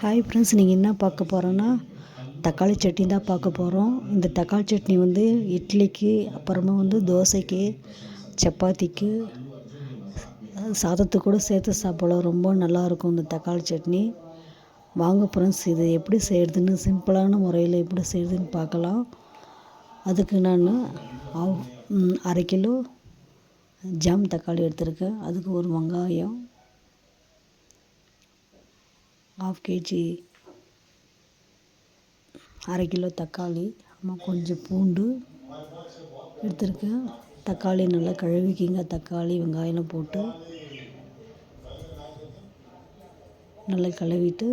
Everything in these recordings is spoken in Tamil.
ஹாய் ஃப்ரெண்ட்ஸ், நீங்கள் என்ன பார்க்க போகிறோன்னா தக்காளி சட்னி தான் பார்க்க போகிறோம். இந்த தக்காளி சட்னி வந்து இட்லிக்கு, அப்புறமா வந்து தோசைக்கு, சப்பாத்திக்கு, சாதத்துக்கு கூட சேர்த்து சாப்பிடலாம். ரொம்ப நல்லாயிருக்கும் இந்த தக்காளி சட்னி. வாங்க ஃப்ரெண்ட்ஸ், இது எப்படி செய்கிறதுன்னு சிம்பிளான முறையில் எப்படி செய்கிறதுன்னு பார்க்கலாம். அதுக்கு நான் 1/2 கிலோ ஜாம் தக்காளி எடுத்திருக்கேன். அதுக்கு ஒரு வெங்காயம், 1/2 கேஜி 1/2 கிலோ தக்காளி, கொஞ்சம் பூண்டு எடுத்திருக்கேன். தக்காளி நல்லா கழுவிக்கிங்க. தக்காளி வெங்காயம் போட்டு நல்லா கழுவிட்டு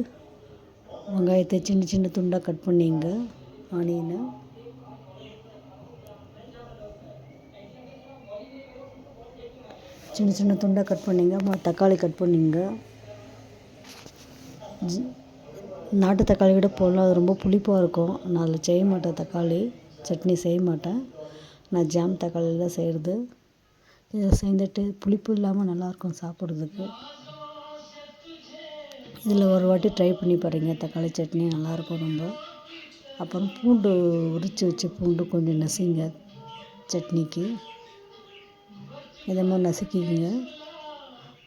வெங்காயத்தை சின்ன சின்ன துண்டாக கட் பண்ணிங்க. ஆனியனை சின்ன சின்ன துண்டாக கட் பண்ணிங்க. தக்காளி கட் பண்ணிங்க. நாட்டு தக்காளி விட போடலாம், அது ரொம்ப புளிப்பாக இருக்கும். நான் அதில் செய்ய மாட்டேன், தக்காளி சட்னி செய்ய மாட்டேன். நான் ஜாம் தக்காளியில் தான் செய்கிறது. இதை செஞ்சுட்டு புளிப்பு இல்லாமல் நல்லாயிருக்கும் சாப்பிட்றதுக்கு. இதில் ஒரு வாட்டி ட்ரை பண்ணி பாருங்கள், தக்காளி சட்னி நல்லாயிருக்கும் ரொம்ப. அப்புறம் பூண்டு உரித்து வச்ச பூண்டு கொஞ்சம் நசுங்க சட்னிக்கு. இதை மாதிரி நசுக்கிங்க.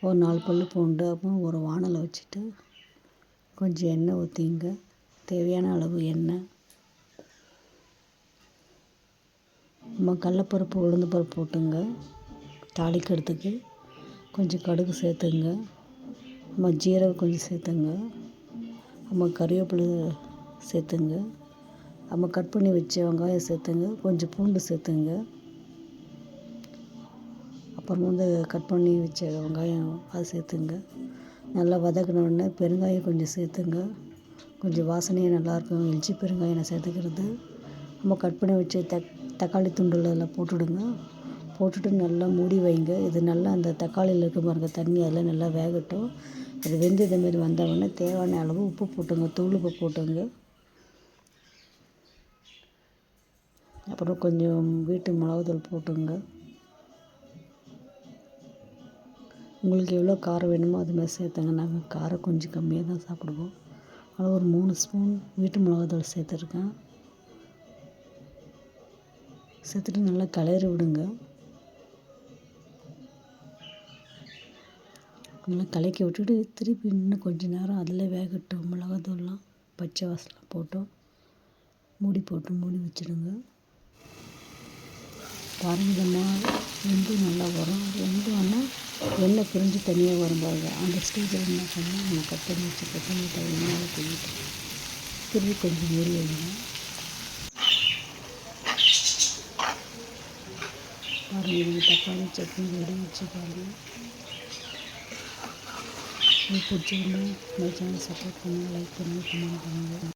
ஒரு 4 பல் பூண்டு. அப்புறம் ஒரு வானலை வச்சுட்டு கொஞ்சம் எண்ணெய் ஊற்றிங்க. தேவையான அளவு எண்ணெய். கடலப்பருப்பு உளுந்து பருப்பு போட்டுங்க தாளிக்கிறதுக்கு. கொஞ்சம் கடுகு சேர்த்துங்க. ஜீரகம் கொஞ்சம் சேர்த்துங்க. கறிவேப்பிலை சேர்த்துங்க. கட் பண்ணி வச்ச வெங்காயம் சேர்த்துங்க. கொஞ்சம் பூண்டு சேர்த்துங்க. அப்புறம் வந்து கட் பண்ணி வச்ச வெங்காயம் அது சேர்த்துங்க. நல்லா வதக்கினோடனே பெருங்காயம் கொஞ்சம் சேர்த்துங்க. கொஞ்சம் வாசனையாக நல்லாயிருக்கும் இஞ்சி பெருங்காயம் நான் சேர்த்துக்கிறது. கட் பண்ணி வச்ச தக்காளி துண்டுகள் அதில் போட்டுவிடுங்க. போட்டுட்டு நல்லா மூடி வைங்க. இது நல்லா அந்த தக்காளியில் இருக்க பாருங்க தண்ணி அதெல்லாம் நல்லா வேகட்டும். அது வெந்து இதேமாரி வந்தவுடனே தேவையான அளவு உப்பு போட்டுங்க. தூள் உப்பு போட்டுங்க. அப்புறம் கொஞ்சம் வீட்டு மிளகுத்தூள் போட்டுங்க. உங்களுக்கு எவ்வளோ காரம் வேணுமோ அதுமாதிரி சேர்த்துங்க. நாங்கள் காரம் கொஞ்சம் கம்மியாக தான் சாப்பிடுவோம். அதில் ஒரு 3 ஸ்பூன் வீட்டு மிளகாத்தூள் சேர்த்துருக்கேன். சேர்த்துட்டு நல்லா கிளறி விடுங்க. நல்லா கலக்கி விட்டுட்டு திருப்பி இன்னும் கொஞ்சம் நேரம் அதில் வேகட்டும். மிளகாத்தூள்லாம் பச்சை வாசலாம் போட்டோம். மூடி வச்சுடுங்க. பாரம்பரியமாக வெந்து நல்லா வரும். வெந்து ஆனால் எண்ணெய் பிரிஞ்சு தனியாக வரும் பாருங்க. அந்த ஸ்டேஜில் என்ன பண்ணால் நம்ம கட் பண்ணி வச்சு எண்ணெயில் போயிட்டு திருப்பி கொஞ்சம் மூடி வைங்க. பாருங்கள், தக்காளி சட்னி ரெடி வச்சு பாருங்கள். பிடிச்சிருந்தா மை சேனல் சப்போர்ட் பண்ணுங்கள், லைக் பண்ணுங்கள், கமெண்ட் பண்ணுங்கள்.